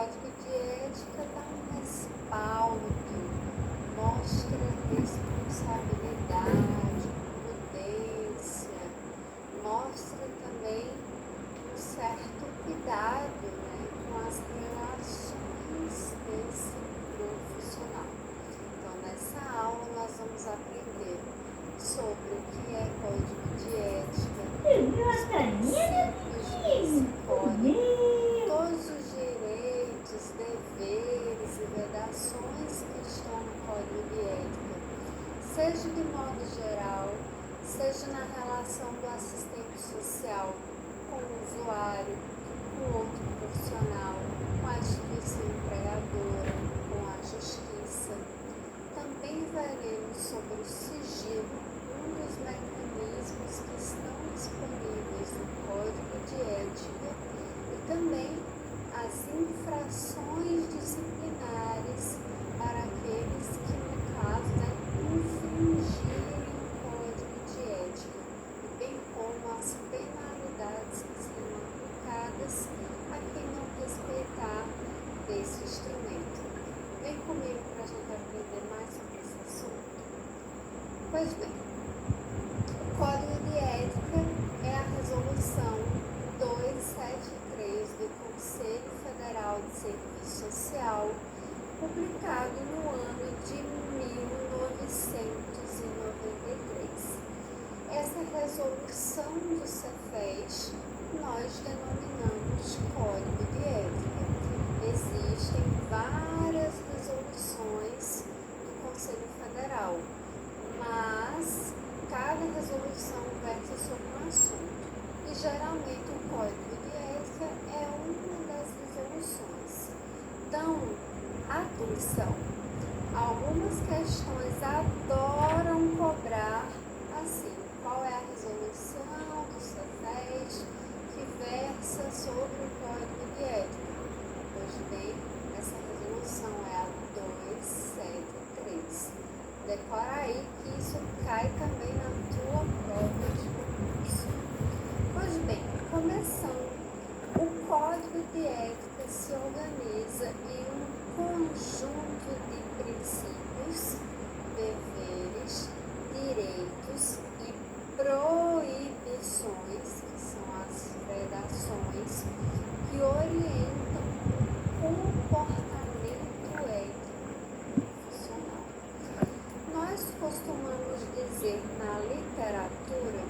código de ética dá um respaldo, mostra responsabilidade, prudência, mostra também um certo cuidado, né, com as relações desse profissional. Então, nessa aula nós vamos aprender sobre o que é código de ética, os princípios desse código, todos os direitos, deveres e vedações que estão no código de ética, seja de modo geral, seja na relação do assistente social com o usuário, com outro profissional, com a instituição empregadora, com a justiça. Também veremos sobre o sigilo, um dos mecanismos que estão disponíveis no Código de Ética, e também as infrações disciplinares para aqueles que, no caso, infringirem o Código de Ética, bem como as penalidades que serão aplicadas a quem não respeitar desse instrumento. Vem comigo para a gente aprender mais sobre esse assunto. Pois bem, o Código de Ética é a resolução 273 do Conselho Federal de Serviço Social, publicado no ano de 1993. Essa resolução do Cefes nós denominamos Código de Ética. Existem várias resoluções do Conselho Federal, mas cada resolução versa sobre um assunto. E geralmente o Código de Ética é uma das resoluções. Então, atenção! Algumas questões adoram cobrar assim: qual é a resolução do Cefes que versa sobre o Código de Ética? Pois bem, essa resolução é a 273. Decora aí que isso cai também na tua prova de concurso. Pois bem, começando, o Código de Ética se organiza em um conjunto de princípios, deveres, direitos e proibições, que são as vedações, que orientam o comportamento ético profissional. Nós costumamos dizer na literatura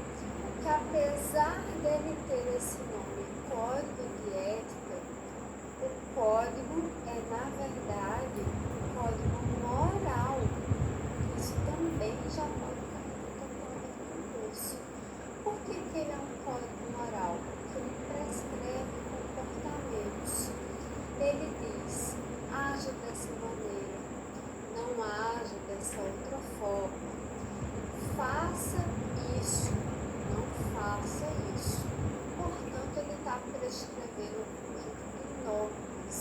que, apesar dele ter esse nome, Código de Ética, o código é, na verdade, um código moral. Isso também já pode cair na prova de concurso. Por que ele é um código moral? Porque ele prescreve comportamentos. Ele diz: haja dessa maneira, não haja dessa outra forma, faça isso, não faça isso. Portanto, ele está prescrevendo um conjunto de normas,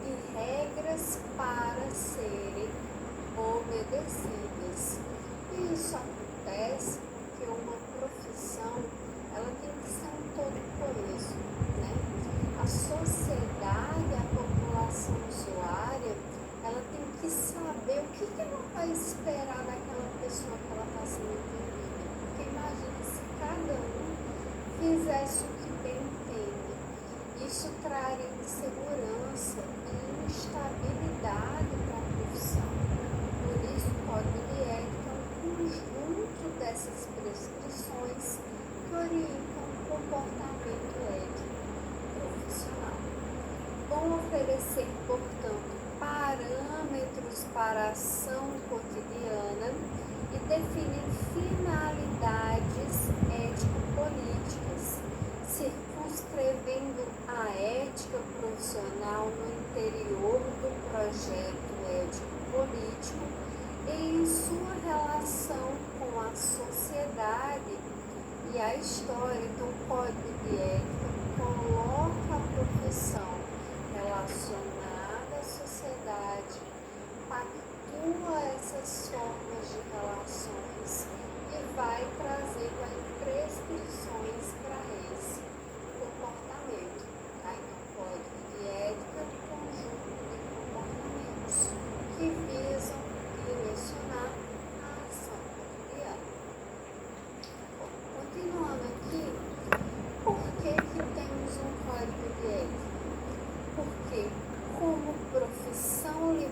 de regras para serem obedecidas. E isso acontece porque uma profissão, ela tem que ser um todo coeso, né? A sociedade, a população usuária, ela tem que saber o que ela vai esperar daquela pessoa que ela está sendo atendida. Porque imagina se cada um fizesse o que bem entende. Isso traria insegurança e instabilidade para a profissão. Por isso, o Código de Ética é um conjunto dessas prescrições que orientam o comportamento ético profissional. Vão oferecer, portanto, parâmetros para a ação cotidiana e definem finalidades ético-políticas, circunscrevendo a ética profissional no interior do projeto ético-político e em sua relação com a sociedade e a história. Então, o Código de Ética coloca a profissão relacionada à sociedade, pactua essas formas de relações e vai trazendo aí prescrições para esse comportamento. Tá? Então, pode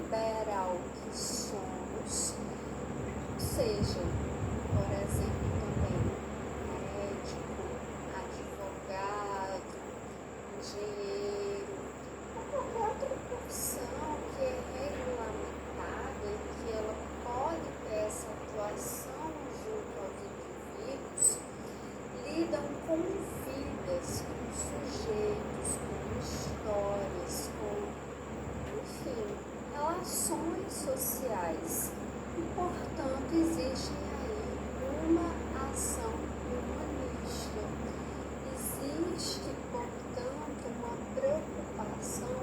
liberal que somos, seja, por exemplo, também médico, advogado, engenheiro, ou qualquer outra profissão que é regulamentada e que ela pode ter essa atuação junto aos indivíduos, lidam com vidas, com sujeitos, com histórias, com, enfim, relações sociais. E, portanto, existe aí uma ação humanista. Existe, portanto, uma preocupação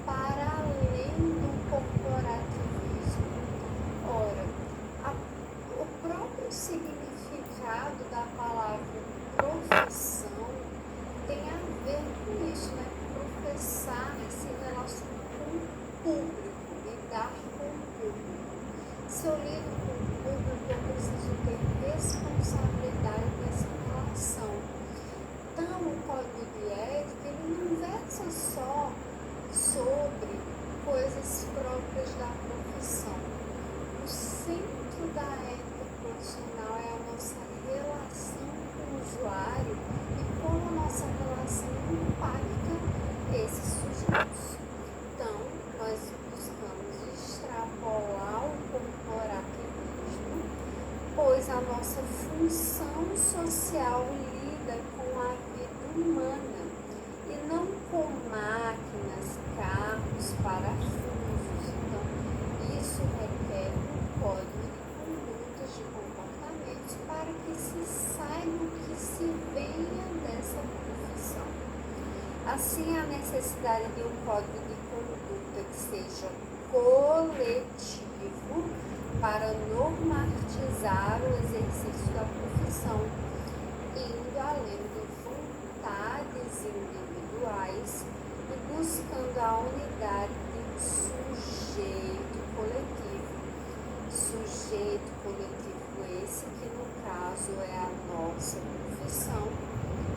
para além do corporativismo. Ora, o próprio significado da palavra profissão tem a ver com isso, né? Professar se relaciona com o público, lidar com o público. Se eu lido com o público, eu preciso ter responsabilidade dessa relação. Então, o Código de Ética, ele não versa só sobre coisas próprias da profissão. O centro da ética profissional é a nossa relação com o usuário e como a nossa relação impacta esses sujeitos. Então, nós buscamos extrapolar o corporativismo, pois a nossa função social lida com a vida humana e não com máquinas, carros, parafusos. Então, isso requer um código de condutas, de comportamentos, para que se saiba o que se venha dessa profissão. Assim, a necessidade de um código de conduta que seja coletivo para normatizar o exercício da profissão, indo além de vontades individuais e buscando a unidade de um sujeito coletivo. Sujeito coletivo esse que, no caso, é a nossa profissão.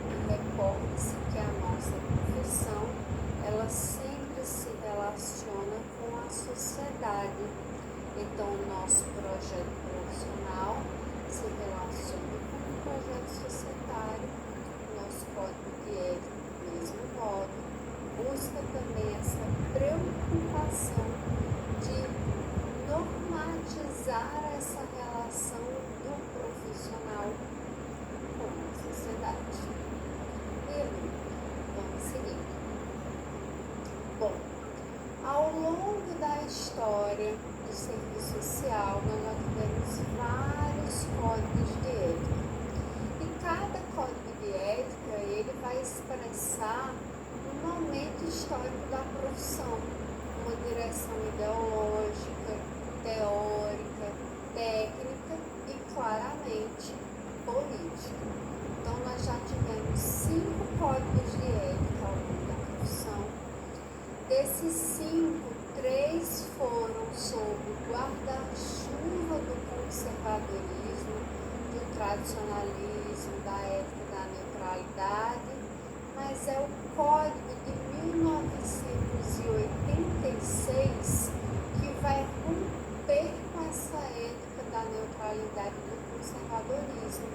E recorde-se que a nossa profissão, ela sempre se relaciona com a sociedade. Então, o nosso projeto profissional se relaciona com o projeto societário. O nosso código de ética, do mesmo modo, busca também essa preocupação de normatizar essa relação do profissional com a sociedade. Vamos seguir. Bom, ao longo da história do serviço social, nós já tivemos vários códigos de ética. E cada código de ética, ele vai expressar um momento histórico da profissão, uma direção ideológica, teórica, técnica e, claramente, política. Então, nós já tivemos 5 códigos de ética ao longo da profissão. Desses 5, 3 foram sob o guarda-chuva do conservadorismo, do tradicionalismo, da ética da neutralidade, mas é o Código de 1986 que vai romper com essa ética da neutralidade e do conservadorismo.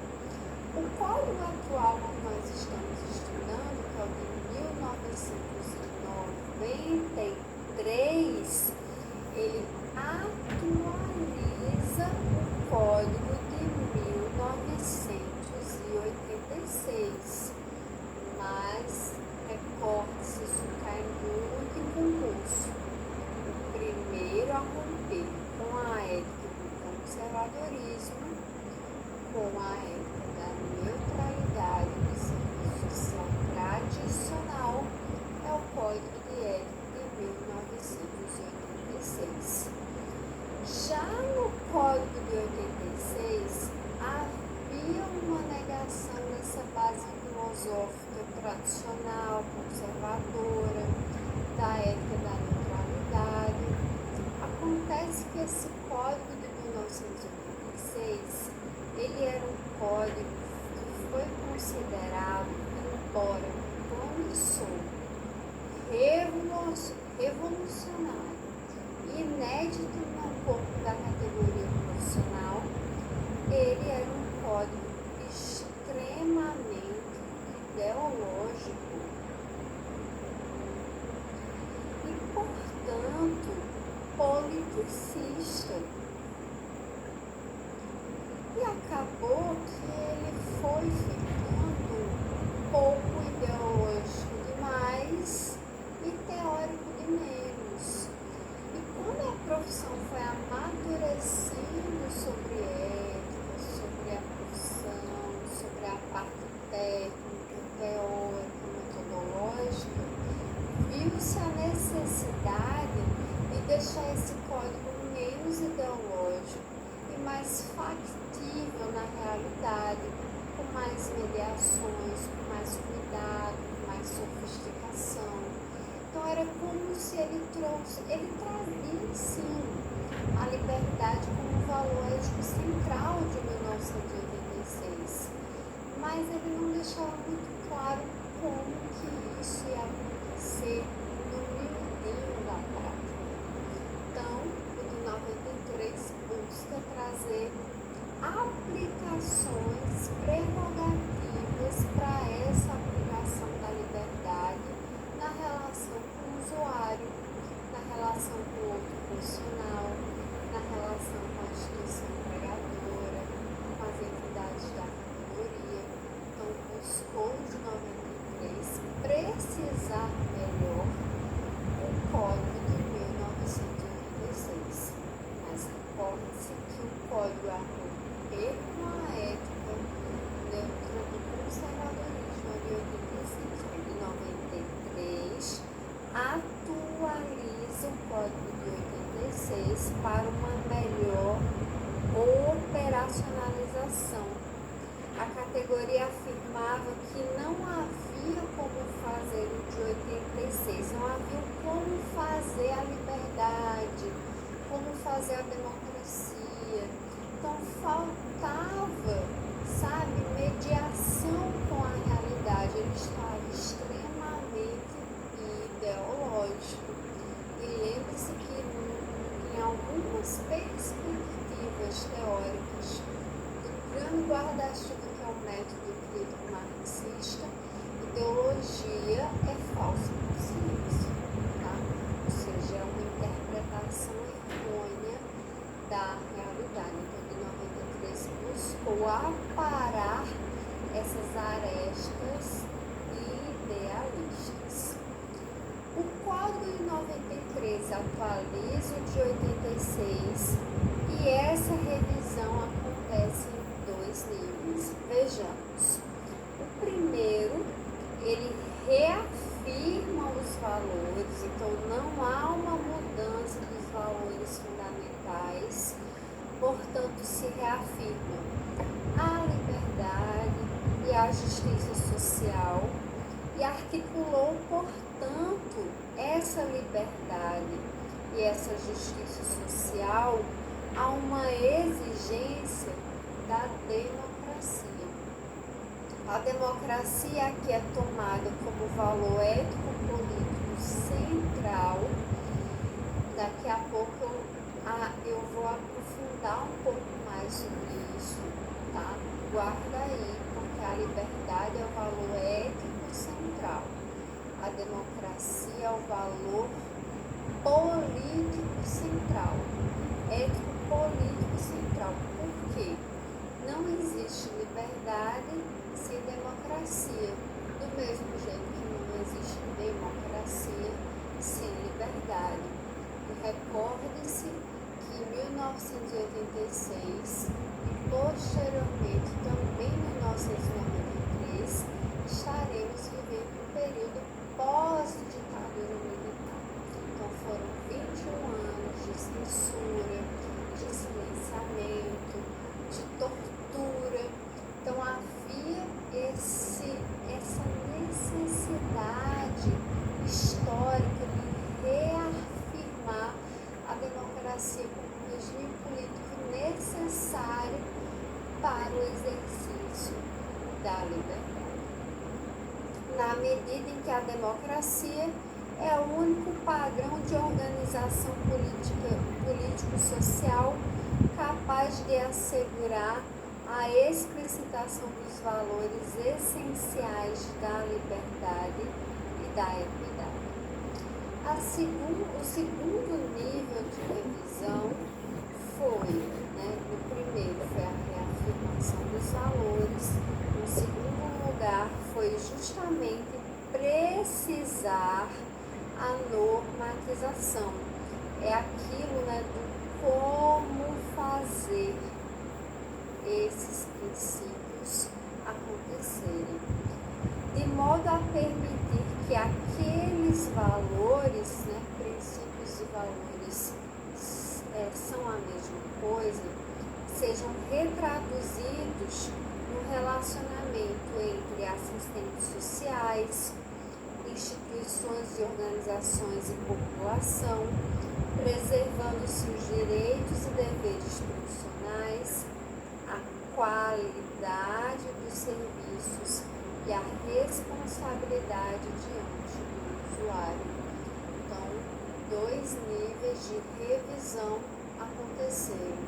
O código atual que nós estamos estudando, que é o de 1993, ele atualiza o código de 1986, mas recorde-se, isso cai muito em concurso. O primeiro a romper com a ética do conservadorismo, com a ética da neutralidade do serviço social tradicional, é o Código de Ética de 1986. Já no Código de 86, havia uma negação dessa base filosófica tradicional, conservadora, da ética da neutralidade. Acontece que esse Código de 1986, ele era um código que foi considerado, embora promissor, revolucionário e marxista. E acabou que ele foi ficando um pouco ideológico demais e teórico de menos. E quando a profissão foi amadurecendo sobre ética, sobre a profissão, sobre a parte técnica, teórica, metodológica, viu-se a necessidade de deixar esse código menos ideológico e mais factível na realidade, com mais mediações, com mais cuidado, com mais sofisticação. Então era como se ele trazia sim a liberdade como valor ético central de 1986, mas ele não deixava muito claro como que isso ia acontecer no miudinho da prática. Então, o de 93 busca trazer aplicações prerrogativas para essa aplicação da liberdade na relação com o usuário, na relação com o outro profissional, na relação com a instituição empregadora, com as entidades da categoria. Então, buscou de 93 precisar melhor o Código de 1986. Mas recorde-se que o Código a romper com a ética neutra do conservadorismo de 85 e de 93 atualiza o Código de 86 para uma melhor operacionalização. A categoria afirmava que não havia como fazer o de 86, não havia como fazer a liberdade, como fazer a democracia. Então faltava, mediação com a realidade. Ele estava extremamente ideológico. E lembre-se que em algumas perspectivas teóricas do grande guarda-chuva que é o método crítico marxista, ideologia é falsa consciência, tá? Ou seja, é uma interpretação errônea da realidade. Então, de 93 buscou aparar essas arestas idealistas. O Código de 93 atualiza o de 86 e essa revisão acontece em 2 níveis. Vejamos. O primeiro, ele reafirma os valores, então não há uma mudança dos valores fundamentais, portanto se reafirma a liberdade e a justiça social e articulou, portanto, essa liberdade e essa justiça social a uma exigência da democracia. A democracia aqui é tomada como valor ético-político central. Daqui a pouco eu vou aprofundar um pouco mais sobre isso, tá? Guarda aí, porque a liberdade é o valor ético central. A democracia é o valor político central. Ético-político central. Por quê? Não existe liberdade sem democracia. Do mesmo jeito que não existe democracia sem liberdade. E recorde-se que em 1986 e posteriormente também em 1993 estaremos vivendo um período pós-ditadura militar. Então foram 21 anos de censura, de silenciamento, de tortura. Então havia essa necessidade histórica de reafirmar a democracia como regime político necessário para o exercício da liberdade. Na medida em que a democracia é o único padrão de organização político-social capaz de assegurar a explicitação dos valores essenciais da liberdade e da equidade. A O segundo nível de revisão foi, né, no primeiro foi a reafirmação dos valores, no segundo lugar foi justamente precisar a normatização. É aquilo, né, do como fazer esses princípios acontecerem, de modo a permitir que aqueles valores, né, princípios e valores são a mesma coisa, sejam retraduzidos no relacionamento entre assistentes sociais, instituições e organizações e população, preservando-se os direitos e deveres profissionais, a qualidade dos serviços e a responsabilidade diante do usuário. Então, 2 níveis de revisão aconteceram.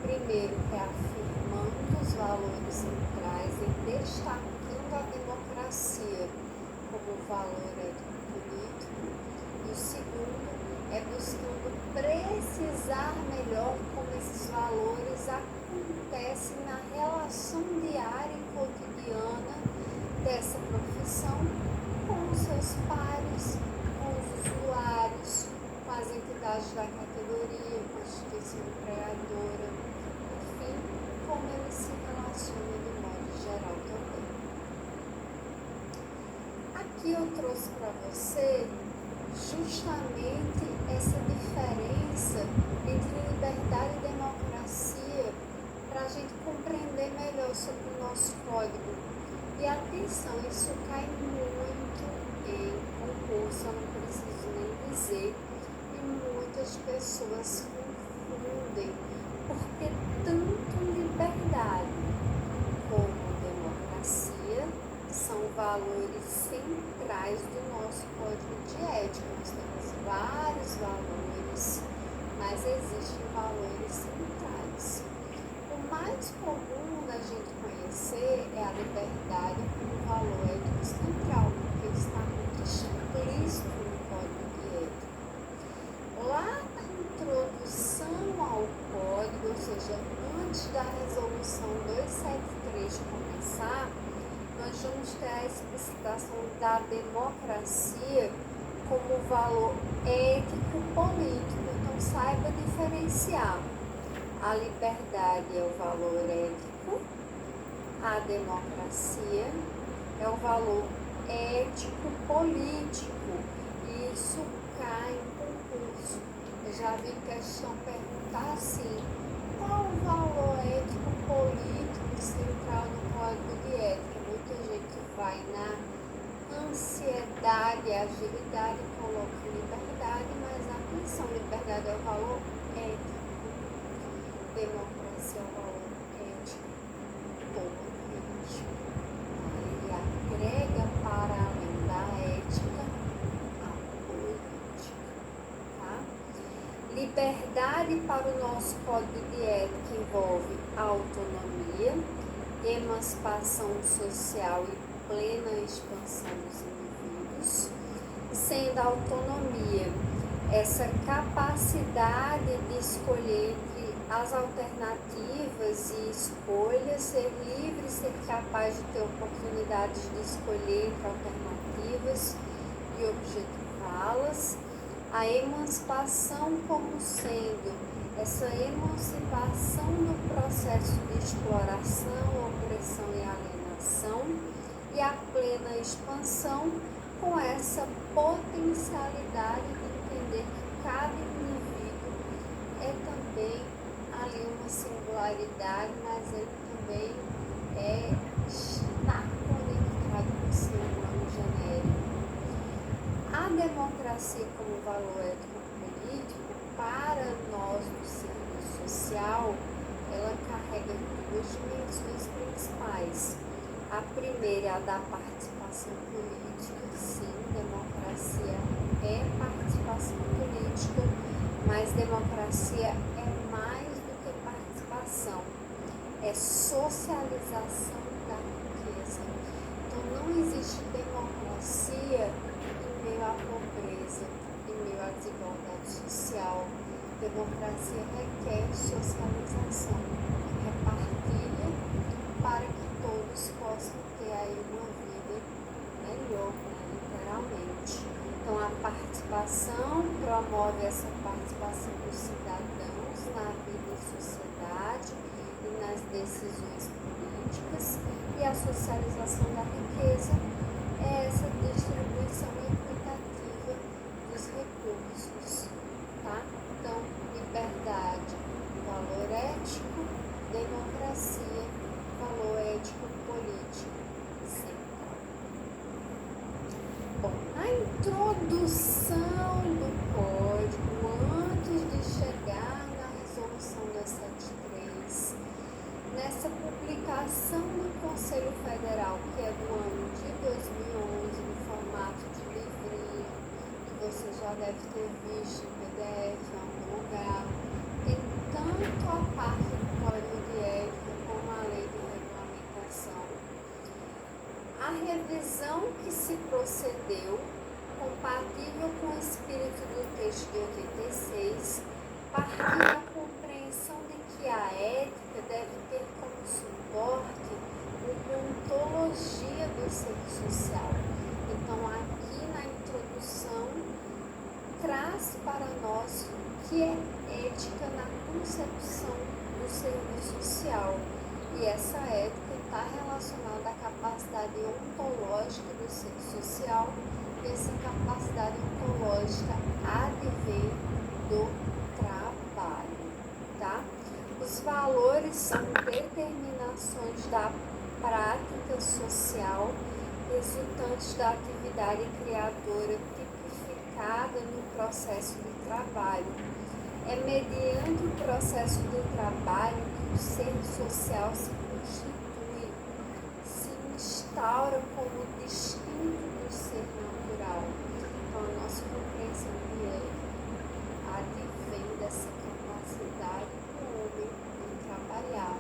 Primeiro, reafirmando os valores centrais e destacando a democracia como valor ético-político. E o segundo é buscando precisar melhor como esses valores acontecem na relação diária e cotidiana dessa profissão com os seus pares, com os usuários, com as entidades da categoria, com a instituição empregadora, enfim, como eles se relacionam de modo geral também. Aqui eu trouxe para você justamente essa diferença entre liberdade e democracia para a gente compreender melhor sobre o nosso código. E atenção, isso cai muito em concurso, eu não preciso nem dizer, e muitas pessoas confundem, porque tanto liberdade como democracia são valores centrais do nosso código de ética. Nós temos vários valores, mas existem valores centrais. O mais comum da gente conhecer é a liberdade como valor ético central, porque está muito explícito no código de ética. Lá na introdução ao código, ou seja, antes da resolução 273 começar, nós vamos ter a explicitação da democracia como valor ético-político. Então, saiba diferenciar. A liberdade é o valor ético, a democracia é o valor ético-político. E isso cai em concurso. Eu já vi questão perguntar assim: qual o valor ético-político central no código de ética? Muita gente vai na ansiedade e agilidade e coloca liberdade, mas atenção, liberdade é o valor ético. Democracia é o valor ético político. Ele agrega para além da ética a política. Tá? Liberdade para o nosso código de ética envolve autonomia, emancipação social e plena expansão dos indivíduos, sendo a autonomia essa capacidade de escolher entre as alternativas e escolhas, ser livre, ser capaz de ter oportunidades de escolher entre alternativas e objetivá-las. A emancipação como sendo essa emancipação do processo de exploração, opressão e alienação, e a plena expansão com essa potencialidade de entender que cada indivíduo é também ali uma singularidade, mas ele também está conectado com o ser humano genérico. A democracia como valor ético-político, para nós do serviço social, ela carrega 2 dimensões principais. A primeira é a da participação política. Sim, democracia é participação política, mas democracia é mais do que participação, é socialização da riqueza. Então não existe democracia em meio à pobreza, em Democracia requer socialização, repartilha para que todos possam ter aí uma vida melhor, né, literalmente. Então a participação promove essa participação dos cidadãos na vida e sociedade e nas decisões políticas, e a socialização da riqueza é essa distribuição equitativa dos recursos, tá? Então, liberdade, valor ético, democracia, valor ético político central. Bom, na introdução do código, antes de chegar na resolução 273, nessa publicação do Conselho Federal, que é do ano de 2011, no formato de livrinho, que você já deve ter visto em PDF em algum lugar, tem tanto a parte do Código de Ética como a lei de regulamentação. A revisão que se procedeu, compatível com o espírito do texto de 86, partiu da compreensão de que a ética deve ter como suporte uma ontologia do ser social. Então, aqui na introdução, traz para nós o que é ética na concepção do serviço social. E essa ética está relacionada à capacidade ontológica do ser social, e essa capacidade ontológica advém do trabalho, tá? Os valores são determinações da prática social resultantes da atividade criadora tipificada no processo de trabalho. É mediante o processo de trabalho que o ser social se constitui, se instaura como distinto do ser natural. Então, a nossa compreensão de ética advém dessa capacidade do homem de trabalhar,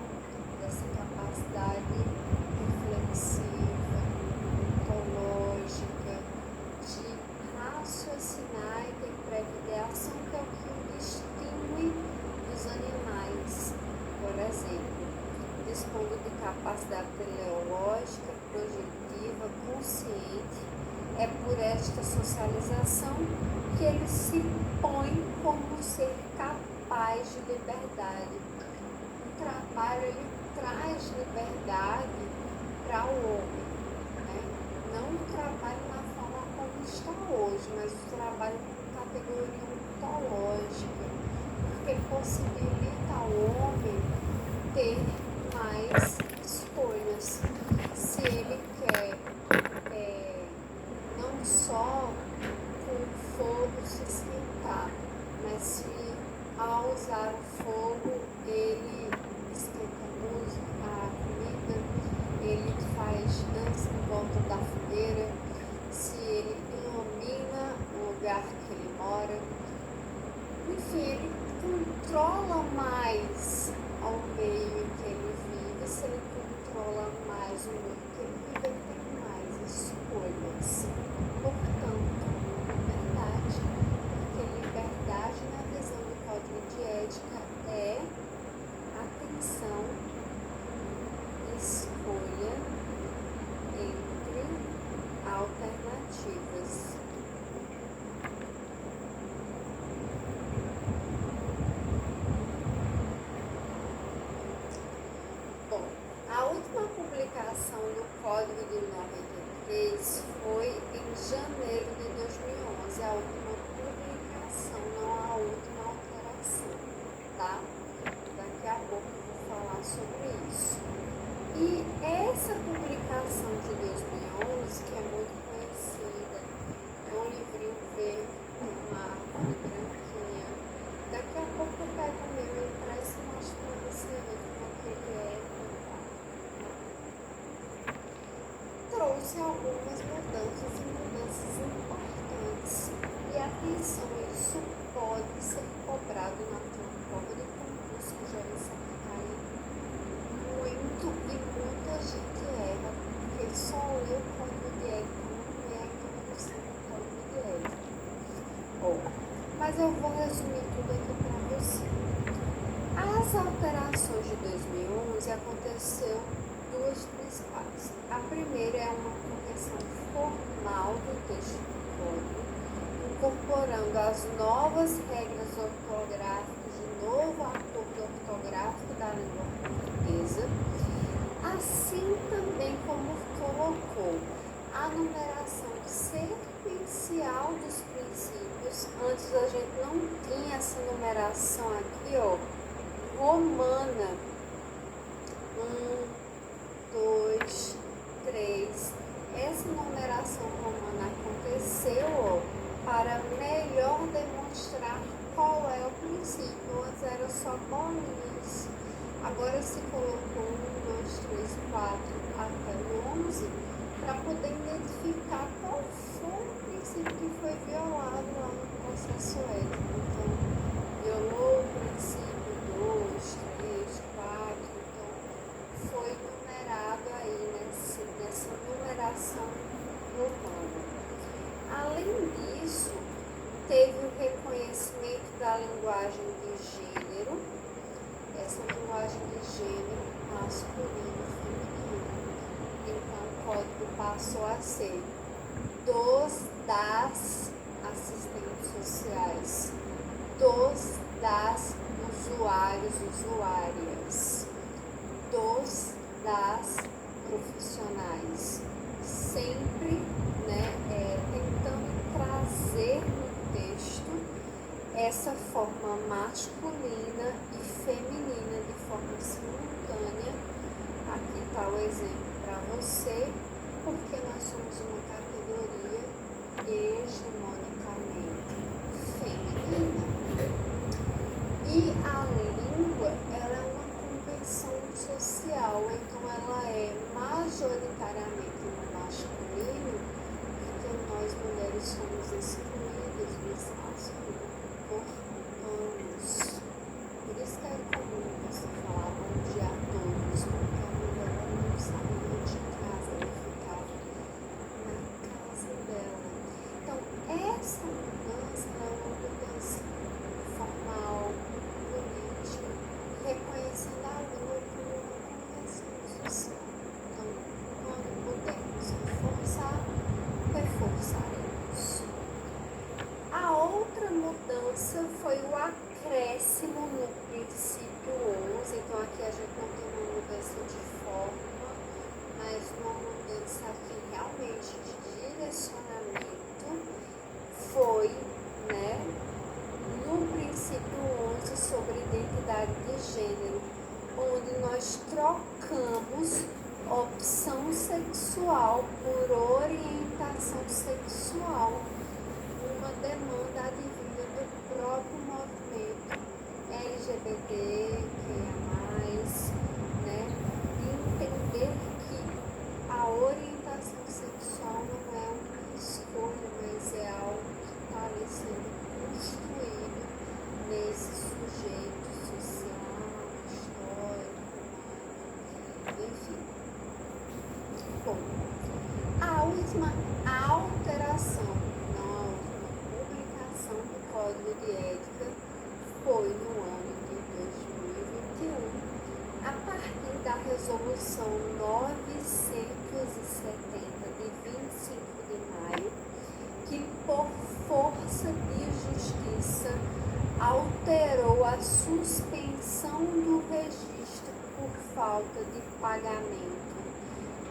dessa capacidade reflexiva, ontológica, de raciocinar e ter prévia ideação, que é o que o distingue dos animais, por exemplo, dispondo de capacidade teleológica, projetiva, consciente. É por esta socialização que ele se põe como um ser capaz de liberdade. O trabalho, ele traz liberdade para o homem, né? Não o trabalho na forma como está hoje, mas o trabalho como categoria ontológica, porque possibilita ao homem ter mais escolhas. Se ele quer não só com o fogo se esquentar, mas se ao usar o fogo ele esquenta a comida, ele faz dança em volta da fogueira, se ele ilumina o lugar que ele mora, enfim, ele controla mais ao meio em que ele vive. Se ele controla mais o meio que ele vive, ele tem mais escolhas. Portanto, liberdade, porque liberdade na visão do Código de Ética é atenção, escolha entre alternativas. Bom, a última publicação do Código de 93 foi em janeiro de 2011, a última publicação, não a última alteração, tá? Daqui a pouco eu vou falar sobre isso. E essa publicação de 2011, que é muito conhecida, é um livrinho verde com uma árvore branquinha. Daqui a pouco eu pego o meu e impresso e mostro para você ver como que ele é. Trouxe algumas mudanças e mudanças importantes. E mas eu vou resumir tudo aqui para você. As alterações de 2011 aconteceu duas principais. A primeira é uma correção formal do texto do código, incorporando as novas regras ortográficas de novo acordo ortográfico da língua portuguesa, assim também como colocou a numeração sequencial dos princípios. Antes a gente não tinha essa numeração aqui, ó, romana. 1, 2, 3. Essa numeração romana aconteceu, ó, para melhor demonstrar qual é o princípio. Antes era só bolinhas. Agora se colocou 1, 2, 3, 4 até o 11 para poder identificar qual foi o princípio que foi violado lá no processo ético. Então, violou o princípio 2, 3, 4. Então, foi numerado aí nessa numeração romana. Além disso, teve o reconhecimento da linguagem de gênero, essa linguagem de gênero masculino e feminino. Então, o código passou a ser das assistentes sociais, das usuários, usuárias, das profissionais, sempre, tentando trazer no texto essa forma masculina e feminina de forma simultânea. Aqui está o exemplo para você, porque nós somos uma categoria hegemonicamente feminina. E a língua, ela é uma convenção social, então ela é majoritariamente no masculino, porque nós mulheres somos excluídas do espaço por anos. Por isso que é comum você falar bom dia a todos, porque a mulher ela não saía de casa, ela ficava na casa dela. Então, essa mudança é uma mudança formal, política, reconhecendo a língua como uma convenção social. Então, quando pudermos reforçaremos. A outra mudança foi o acréscimo no princípio 11. Então, aqui a gente não tem uma mudança de forma, mas uma mudança aqui realmente de direcionamento. Foi, no princípio 11 sobre identidade de gênero, onde nós trocamos opção sexual por orientação sexual, uma demanda advinda do próprio movimento LGBT, que é mais, de entender que a orientação sexual não é uma escolha, mas é algo que está ali sendo construído nesse sujeito social, histórico, humano, enfim. Bom, a última alteração, não a última publicação do Código de Ética foi no ano de 2021, a partir da Resolução 970 de 25 de maio, que por força de justiça alterou a suspensão do registro por falta de pagamento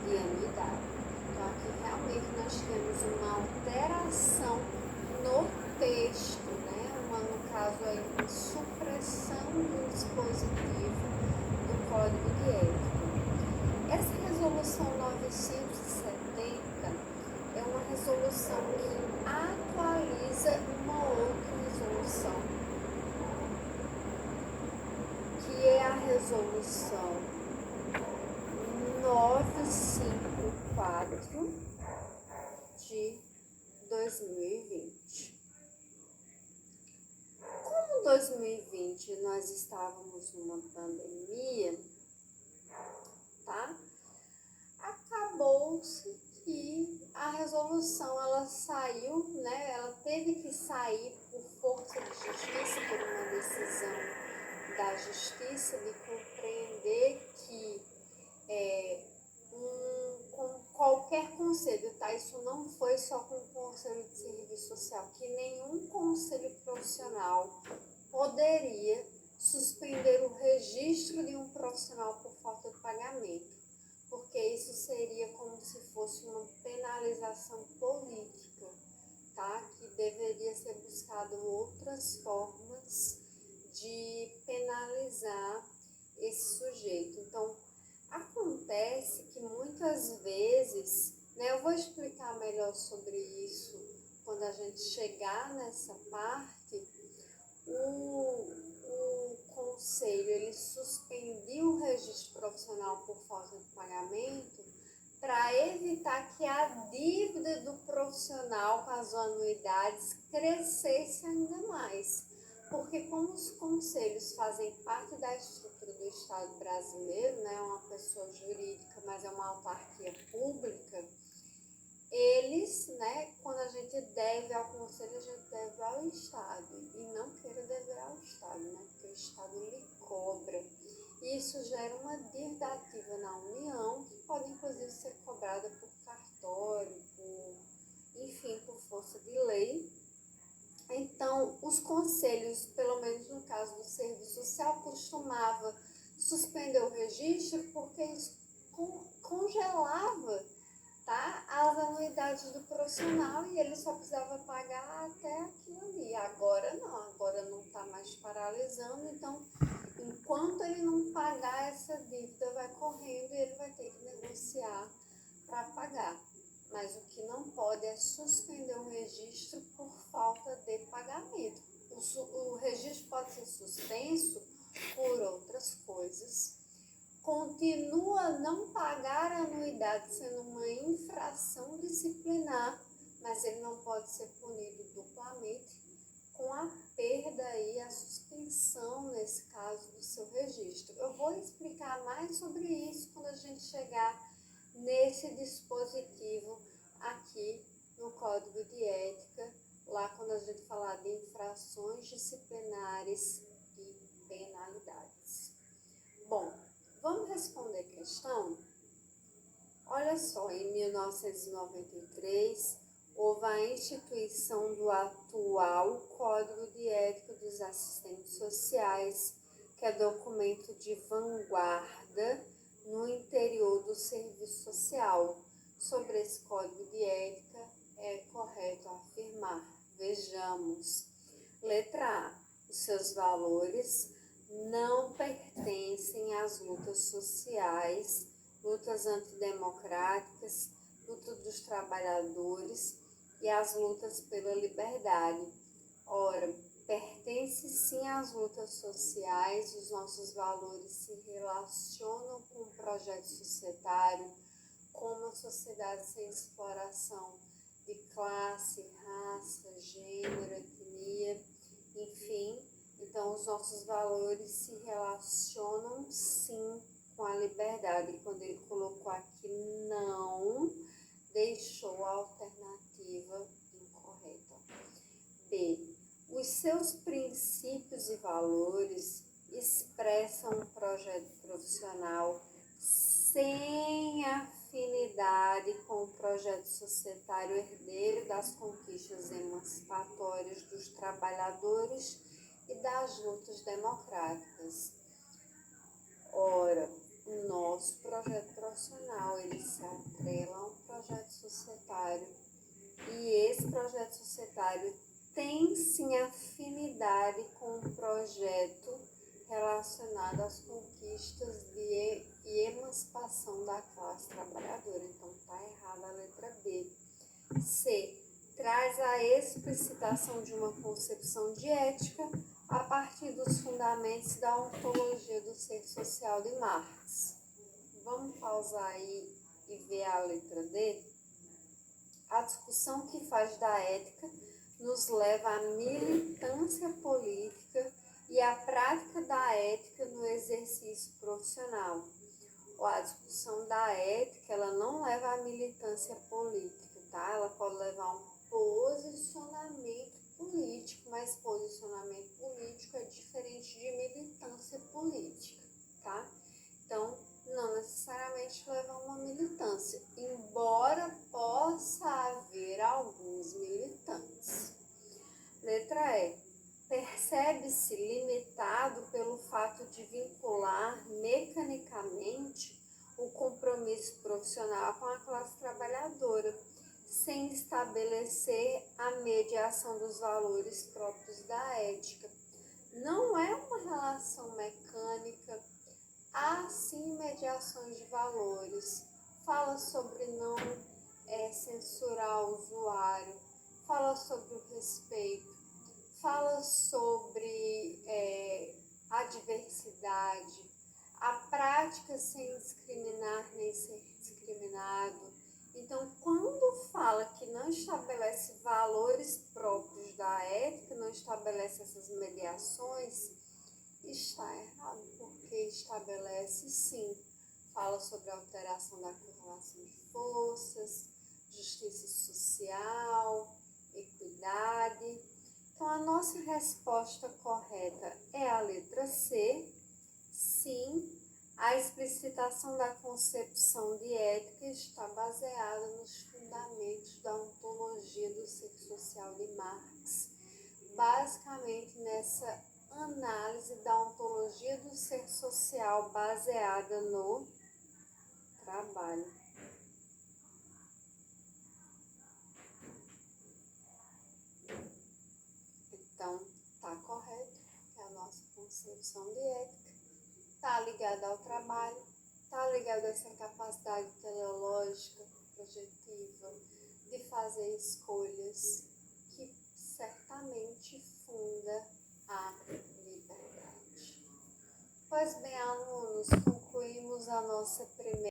de anuidade. Então, aqui realmente nós temos uma alteração no texto, no caso aí, uma supressão do dispositivo do Código de Ética. Essa resolução 970 é uma resolução que atualiza uma outra resolução, que é a resolução 954 de 2020. Como em 2020 nós estávamos numa pandemia, tá? Acabou-se que a resolução ela saiu, ela teve que sair por força decisão da justiça de compreender que com qualquer conselho, tá? Isso não foi só com o Conselho de Serviço Social, que nenhum conselho profissional poderia suspender o registro de um profissional por falta de pagamento, porque isso seria como se fosse uma penalização política, tá? Que deveria ser buscado outras formas de penalizar esse sujeito. Então, acontece que muitas vezes, né, eu vou explicar melhor sobre isso quando a gente chegar nessa parte. O conselho ele suspendiu o registro profissional por falta de pagamento para evitar que a dívida do profissional com as anuidades crescesse ainda mais. Porque como os conselhos fazem parte da estrutura do Estado brasileiro, né, uma pessoa jurídica, mas é uma autarquia pública, eles, né, quando a gente deve ao conselho, a gente deve ao Estado. E não queira dever ao Estado, né, porque o Estado lhe cobra. E isso gera uma dívida ativa na União, que pode inclusive ser cobrada por cartório, enfim, por força de lei. Então, os conselhos, pelo menos no caso do Serviço Social, costumava suspender o registro porque isso congelava, tá, as anuidades do profissional e ele só precisava pagar até aquilo ali. Agora não está mais paralisando, então enquanto ele não pagar, essa dívida vai correndo e ele vai ter que negociar para pagar. Mas o que não pode é suspender o registro por falta de pagamento. O registro pode ser suspenso por outras coisas. Continua a não pagar a anuidade sendo uma infração disciplinar, mas ele não pode ser punido duplamente com a perda e a suspensão, nesse caso, do seu registro. Eu vou explicar mais sobre isso quando a gente chegar nesse dispositivo aqui no Código de Ética, lá quando a gente falar de infrações disciplinares e penalidades. Bom, vamos responder a questão? Olha só, em 1993, houve a instituição do atual Código de Ética dos Assistentes Sociais, que é documento de vanguarda no interior do serviço social. Sobre esse Código de Ética, é correto afirmar. Vejamos. Letra A. Os seus valores não pertencem às lutas sociais, lutas antidemocráticas, luta dos trabalhadores e às lutas pela liberdade. Ora, pertence sim às lutas sociais, os nossos valores se relacionam com o projeto societário, com uma sociedade sem exploração de classe, raça, gênero, etnia, enfim. Então, os nossos valores se relacionam sim com a liberdade. Quando ele colocou aqui não, deixou a alternativa incorreta. B. Os seus princípios e valores expressam um projeto profissional sem afinidade com o projeto societário herdeiro das conquistas emancipatórias dos trabalhadores e das lutas democráticas. Ora, o nosso projeto profissional, ele se atrela a um projeto societário e esse projeto societário tem sim afinidade com um projeto relacionado às conquistas e emancipação da classe trabalhadora. Então, está errada a letra B. C. Traz a explicitação de uma concepção de ética a partir dos fundamentos da ontologia do ser social de Marx. Vamos pausar aí e ver a letra D? A discussão que faz da ética nos leva à militância política e à prática da ética no exercício profissional. A discussão da ética, ela não leva à militância política, tá? Ela pode levar a um posicionamento político, mas posicionamento político é diferente política, tá? Então, não necessariamente leva a uma militância, embora possa haver alguns militantes. Letra E. Percebe-se limitado pelo fato de vincular mecanicamente o compromisso profissional com a classe trabalhadora, sem estabelecer a mediação dos valores próprios da ética. Não é uma relação mecânica, há sim mediações de valores. Fala sobre não censurar o usuário, fala sobre o respeito, fala sobre a diversidade, a prática sem discriminar nem ser discriminado. Então, quando fala que não estabelece valores próprios da ética, não estabelece essas mediações, está errado, porque estabelece sim, fala sobre a alteração da correlação de forças, justiça social, equidade. Então, a nossa resposta correta é a letra C. Sim, a explicitação da concepção de ética está baseada nos fundamentos da ontologia do ser social de Marx, basicamente nessa análise da ontologia do ser social baseada no trabalho. Então, tá correto, é a nossa concepção de ética, tá ligada ao trabalho, tá ligada a essa capacidade teleológica, projetiva, de fazer escolhas que certamente funda a liberdade. Pois bem, alunos, concluímos a nossa primeira